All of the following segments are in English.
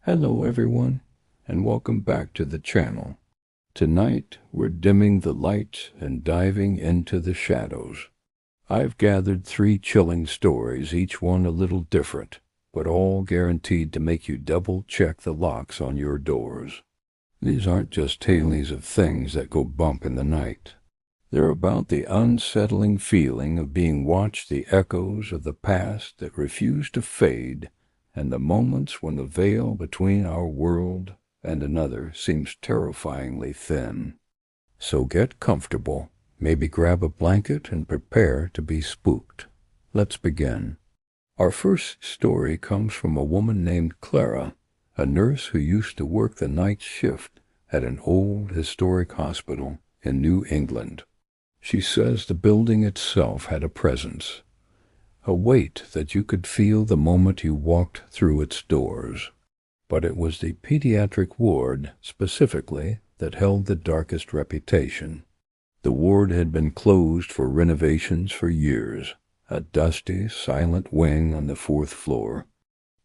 Hello everyone, and welcome back to the channel. Tonight, we're dimming the lights and diving into the shadows. I've gathered 3 chilling stories, each one a little different, but all guaranteed to make you double-check the locks on your doors. These aren't just tales of things that go bump in the night. They're about the unsettling feeling of being watched, the echoes of the past that refuse to fade, and the moments when the veil between our world and another seems terrifyingly thin. So get comfortable, maybe grab a blanket and prepare to be spooked. Let's begin. Our first story comes from a woman named Clara, a nurse who used to work the night shift at an old historic hospital in New England. She says the building itself had a presence, a weight that you could feel the moment you walked through its doors. But it was the pediatric ward, specifically, that held the darkest reputation. The ward had been closed for renovations for years, a dusty, silent wing on the 4th floor.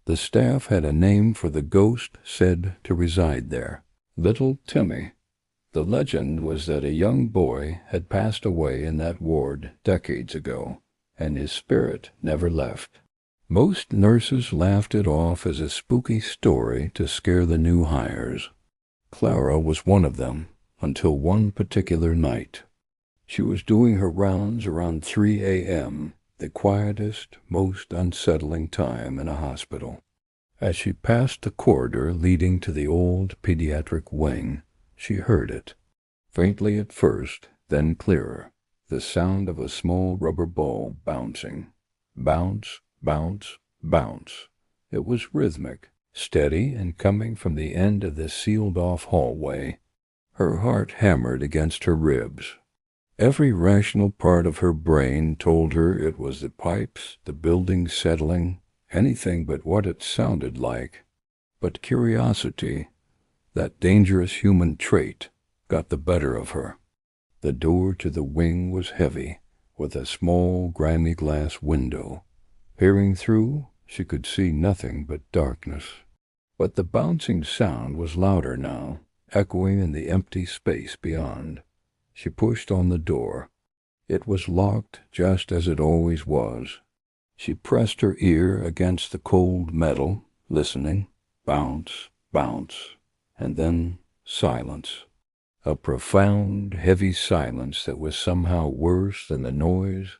The staff had a name for the ghost said to reside there, Little Timmy. The legend was that a young boy had passed away in that ward decades ago, and his spirit never left. Most nurses laughed it off as a spooky story to scare the new hires. Clara was one of them, until one particular night. She was doing her rounds around 3 a.m., the quietest, most unsettling time in a hospital. As she passed the corridor leading to the old pediatric wing, she heard it, faintly at first, then clearer, the sound of a small rubber ball bouncing. Bounce, bounce, bounce. It was rhythmic, steady, and coming from the end of the sealed-off hallway. Her heart hammered against her ribs. Every rational part of her brain told her it was the pipes, the building settling, anything but what it sounded like. But curiosity, that dangerous human trait, got the better of her. The door to the wing was heavy, with a small, grimy glass window. Peering through, she could see nothing but darkness. But the bouncing sound was louder now, echoing in the empty space beyond. She pushed on the door. It was locked just as it always was. She pressed her ear against the cold metal, listening. Bounce, bounce, and then silence. A profound, heavy silence that was somehow worse than the noise.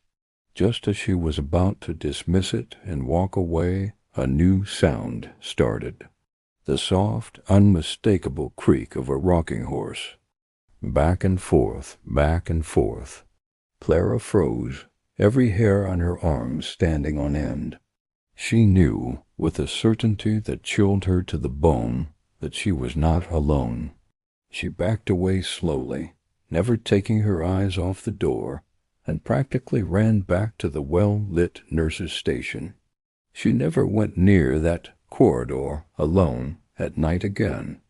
Just as she was about to dismiss it and walk away, a new sound started. The soft, unmistakable creak of a rocking horse. Back and forth, back and forth. Clara froze, every hair on her arms standing on end. She knew, with a certainty that chilled her to the bone, that she was not alone. She backed away slowly, never taking her eyes off the door, and practically ran back to the well-lit nurse's station. She never went near that corridor alone at night again.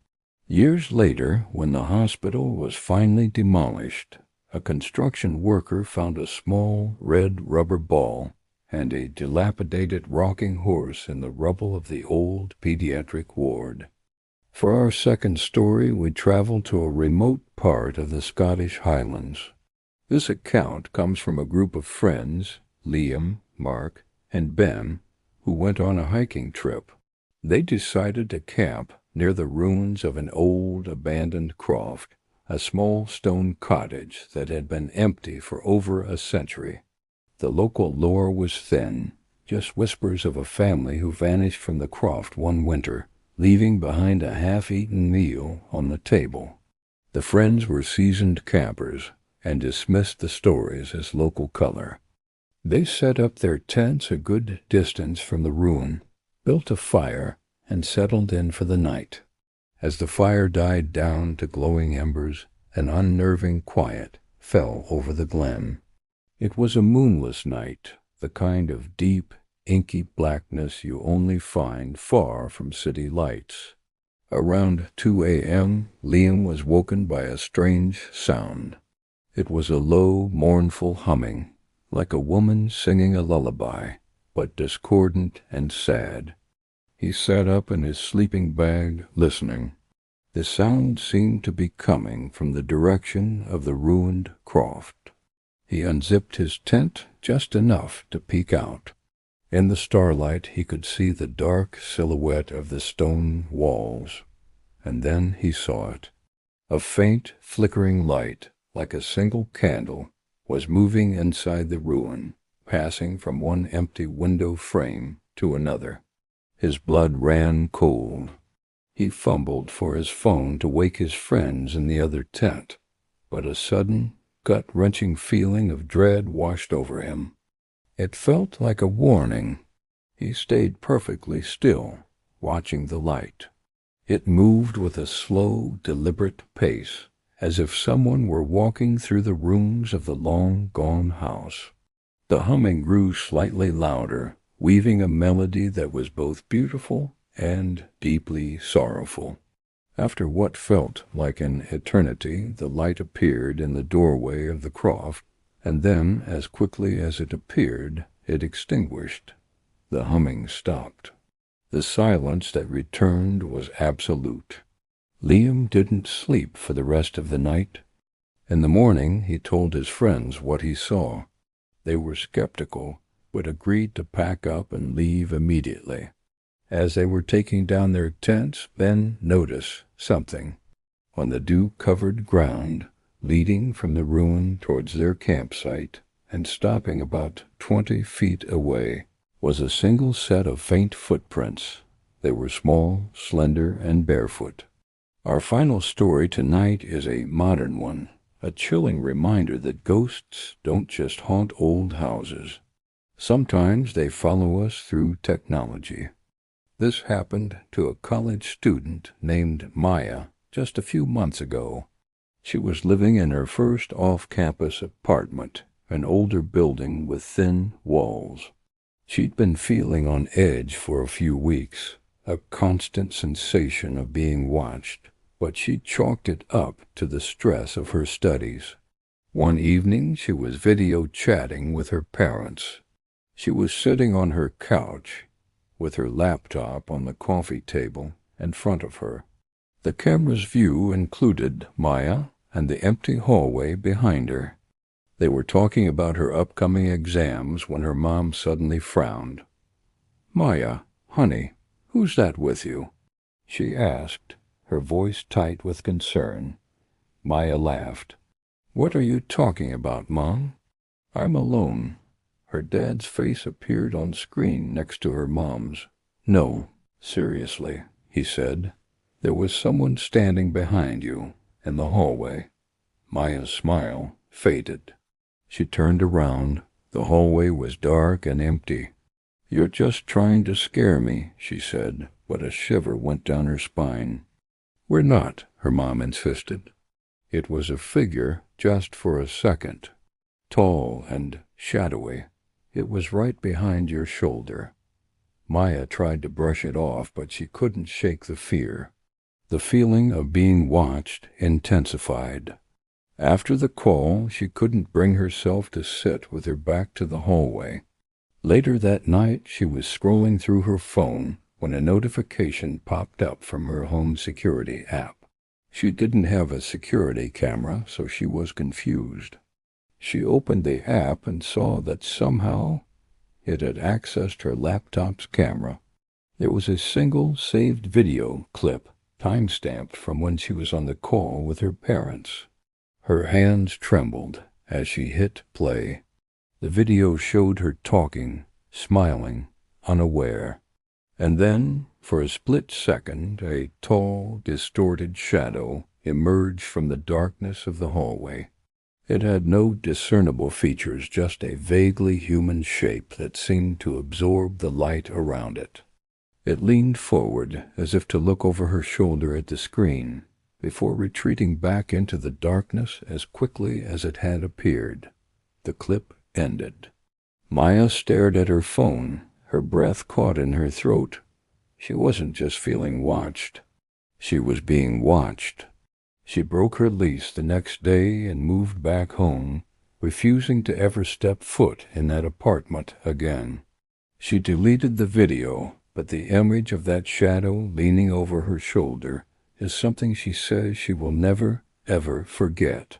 Years later, when the hospital was finally demolished, a construction worker found a small red rubber ball and a dilapidated rocking horse in the rubble of the old pediatric ward. For our second story, we travel to a remote part of the Scottish Highlands. This account comes from a group of friends, Liam, Mark, and Ben, who went on a hiking trip. They decided to camp near the ruins of an old abandoned croft, a small stone cottage that had been empty for over a century. The local lore was thin, just whispers of a family who vanished from the croft one winter, leaving behind a half-eaten meal on the table. The friends were seasoned campers and dismissed the stories as local color. They set up their tents a good distance from the ruin, built a fire, and settled in for the night. As the fire died down to glowing embers, an unnerving quiet fell over the glen. It was a moonless night, the kind of deep, inky blackness you only find far from city lights. Around 2 a.m., Liam was woken by a strange sound. It was a low, mournful humming, like a woman singing a lullaby, but discordant and sad. He sat up in his sleeping bag, listening. The sound seemed to be coming from the direction of the ruined croft. He unzipped his tent just enough to peek out. In the starlight he could see the dark silhouette of the stone walls. And then he saw it. A faint, flickering light, like a single candle, was moving inside the ruin, passing from one empty window frame to another. His blood ran cold. He fumbled for his phone to wake his friends in the other tent, but a sudden, gut-wrenching feeling of dread washed over him. It felt like a warning. He stayed perfectly still, watching the light. It moved with a slow, deliberate pace, as if someone were walking through the rooms of the long-gone house. The humming grew slightly louder, weaving a melody that was both beautiful and deeply sorrowful. After what felt like an eternity, the light appeared in the doorway of the croft, and then, as quickly as it appeared, it extinguished. The humming stopped. The silence that returned was absolute. Liam didn't sleep for the rest of the night. In the morning he told his friends what he saw. They were skeptical, but agreed to pack up and leave immediately. As they were taking down their tents, Ben noticed something. On the dew-covered ground, leading from the ruin towards their campsite, and stopping about 20 feet away, was a single set of faint footprints. They were small, slender, and barefoot. Our final story tonight is a modern one, a chilling reminder that ghosts don't just haunt old houses. Sometimes they follow us through technology. This happened to a college student named Maya just a few months ago. She was living in her first off-campus apartment, an older building with thin walls. She'd been feeling on edge for a few weeks, a constant sensation of being watched, but she chalked it up to the stress of her studies. One evening she was video chatting with her parents. She was sitting on her couch, with her laptop on the coffee table in front of her. The camera's view included Maya and the empty hallway behind her. They were talking about her upcoming exams when her mom suddenly frowned. "Maya, honey, who's that with you?" she asked, her voice tight with concern. Maya laughed. "What are you talking about, Mom? I'm alone." Her dad's face appeared on screen next to her mom's. "No, seriously," he said. "There was someone standing behind you in the hallway." Maya's smile faded. She turned around. The hallway was dark and empty. "You're just trying to scare me," she said, but a shiver went down her spine. "We're not," her mom insisted. It was a figure just for a second, tall and shadowy. It was right behind your shoulder. Maya tried to brush it off, but she couldn't shake the fear. The feeling of being watched intensified. After the call, she couldn't bring herself to sit with her back to the hallway. Later that night, she was scrolling through her phone when a notification popped up from her home security app. She didn't have a security camera, so she was confused. She opened the app and saw that somehow it had accessed her laptop's camera. There was a single saved video clip, time-stamped from when she was on the call with her parents. Her hands trembled as she hit play. The video showed her talking, smiling, unaware. And then, for a split second, a tall, distorted shadow emerged from the darkness of the hallway. It had no discernible features, just a vaguely human shape that seemed to absorb the light around it. It leaned forward as if to look over her shoulder at the screen, before retreating back into the darkness as quickly as it had appeared. The clip ended. Maya stared at her phone, her breath caught in her throat. She wasn't just feeling watched. She was being watched. She broke her lease the next day and moved back home, refusing to ever step foot in that apartment again. She deleted the video, but the image of that shadow leaning over her shoulder is something she says she will never, ever forget.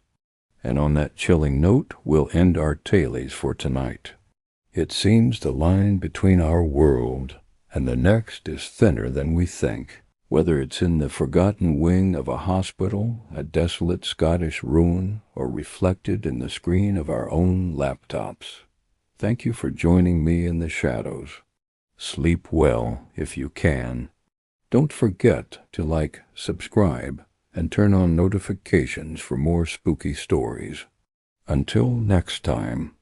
And on that chilling note, we'll end our tales for tonight. It seems the line between our world and the next is thinner than we think. Whether it's in the forgotten wing of a hospital, a desolate Scottish ruin, or reflected in the screen of our own laptops. Thank you for joining me in the shadows. Sleep well if you can. Don't forget to like, subscribe, and turn on notifications for more spooky stories. Until next time.